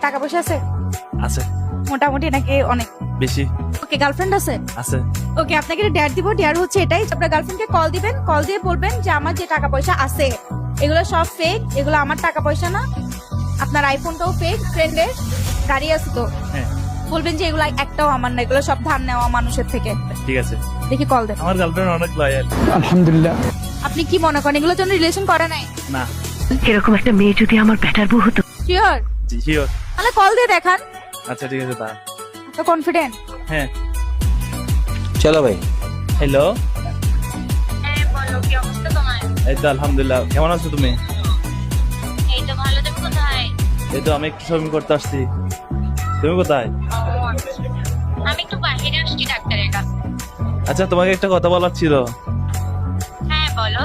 টাকা পয়সা আছে? আছে। মোটামুটি নাকি অনেক বেশি। ওকে, গার্লফ্রেন্ড আছে? আছে। ওকে, আপনাকে ডেয়ার দিব। ডেয়ার হচ্ছে এটাই, আপনার গার্লফ্রেন্ডকে কল দিবেন, কল দিয়ে বলবেন যে আমার যে টাকা পয়সা আছে এগুলো সব ফেক, এগুলো আমার টাকা পয়সা না, আপনার আইফোনটাও ফেক, ফ্রেন্ডের গাড়ি আছে তো, হ্যাঁ বলবেন যে এগুলো একটাও আমার না, এগুলো সব ধার নেওয়া মানুষের থেকে। ঠিক আছে। দেখি কল দেন। আমার গার্লফ্রেন্ড অনেক লয়াল। আলহামদুলিল্লাহ। আপনি কি মনে করেন এগুলোর জন্য রিলেশন করে নাই? না। এরকম একটা মেয়ে যদি আমার বেটার বউ হতো। শিওর? জি শিওর। তাহলে কল দিয়ে দেখান। আচ্ছা ঠিক আছে তা। তো কনফিডেন্ট? হ্যাঁ। চলো ভাই। হ্যালো। হ্যাঁ বলো, কি অবস্থা তোমার? এই তো আলহামদুলিল্লাহ, কেমন আছো তুমি? এই তো ভালো, তুমি কোথায়? এই তো আমি একটু শপিং করতে আসছি। তুমি কোথায়? ও, আমি একটু বাইরে আসছি ডাক্তারের কাছে। আচ্ছা তোমাকে একটা কথা বলার ছিল। হ্যাঁ বলো।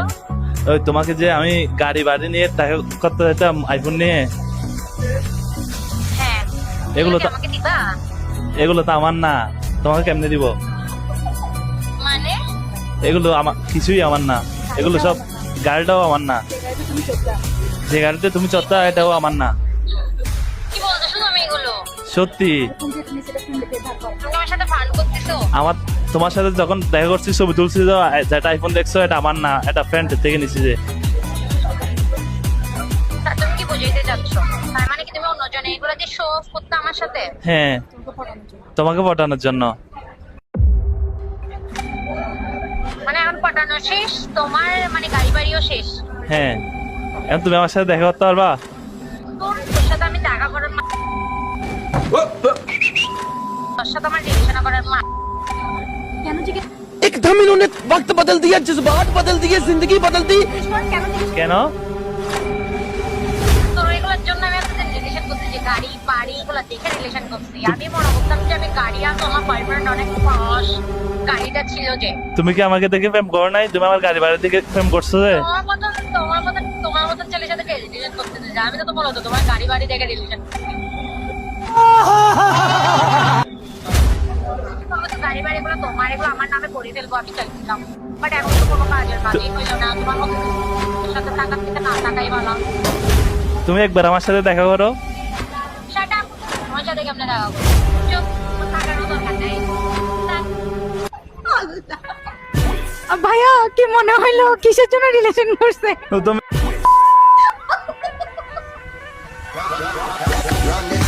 ওই তোমাকে যে আমি গাড়ি বাড়ি নিয়ে টাকা করতে যেতাম আইফোন নিয়ে, হ্যাঁ, এগুলো তুমি কি তো আমাকে দিবা? এগুলো তো আমার না, তোমাকে কেমনে দিব? মানে এগুলো আমার কিছুই আমার না, এগুলো সব গাড়িটাও আমার না, যে গাড়িতে তুমি চড়তা এটাও আমার না। কি বলতেছো তুমি এগুলো? সত্যি। তুমি আমার সাথে ফান করতেছো? আমার তোমার সাথে যখন দেখা করছি ছবি তুলছি, তো যেটা আইফোন দেখছো এটা আমার না, এটা ফ্রেন্ড থেকে নিছি যে। তা তুমি কি বুঝাইতে চাচ্ছ? তার মানে কি তুমি অন্যজনে এগুলো দিয়ে শো অফ করতে আমার সাথে? হ্যাঁ, তোমাকে পটানোর জন্য। মানে এখন পটানো শেষ তোমার, মানে গাড়ি বাড়িও শেষ? হ্যাঁ, এখন তুমি আমার সাথে দেখা করতে পারবা? তোর সাথে আমি দেখা করার তোর সাথে আমার রিলেশন করার কেন জিজ্ঞেস एकदम इन्होंने वक्त बदल दिया, जज्बात बदल दिए, जिंदगी बदल दी। করেন? কেন জিজ্ঞেস কেন? তোর এগুলোর জন্য আমি আপনাদের রিলেশন করছি, যে গাড়ি বাড়ি এগুলো দেখে রিলেশন করছি। আমি মনে করতাম যে আমি গাড়ি আর আমার বয়ফ্রেন্ড অনেক পশ, গাড়িটা ছিল যে। তুমি কি আমাকে দেখে প্রেম করো নাই? তুমি আমার গাড়ি বাড়ি দেখে প্রেম করছো যে। তোমার মতন ছেলের সাথে রিলেশন করতে চাই আমি, তো তোমার হতো তোমার গাড়ি বাড়ি দেখে রিলেশন করছি। গাড়ি বাড়ি গুলো তোমার, এগুলো আমার নামে করে ফেলবো আমি চাইছিলাম, বাট এখন তো কোনো কাজের কাজই হইলো না। তোমার মতো সাথে থাকার থেকে না থাকাই ভালো। তুমি একবার আমার সাথে দেখা করো। শাট আপ, তোমার সাথে কেমনে দেখা করবো? চুপ, থাকারও দরকার নেই। ভাইয়া কি মনে হইলো কিসের জন্য রিলেশন করছে? তো তুমি Run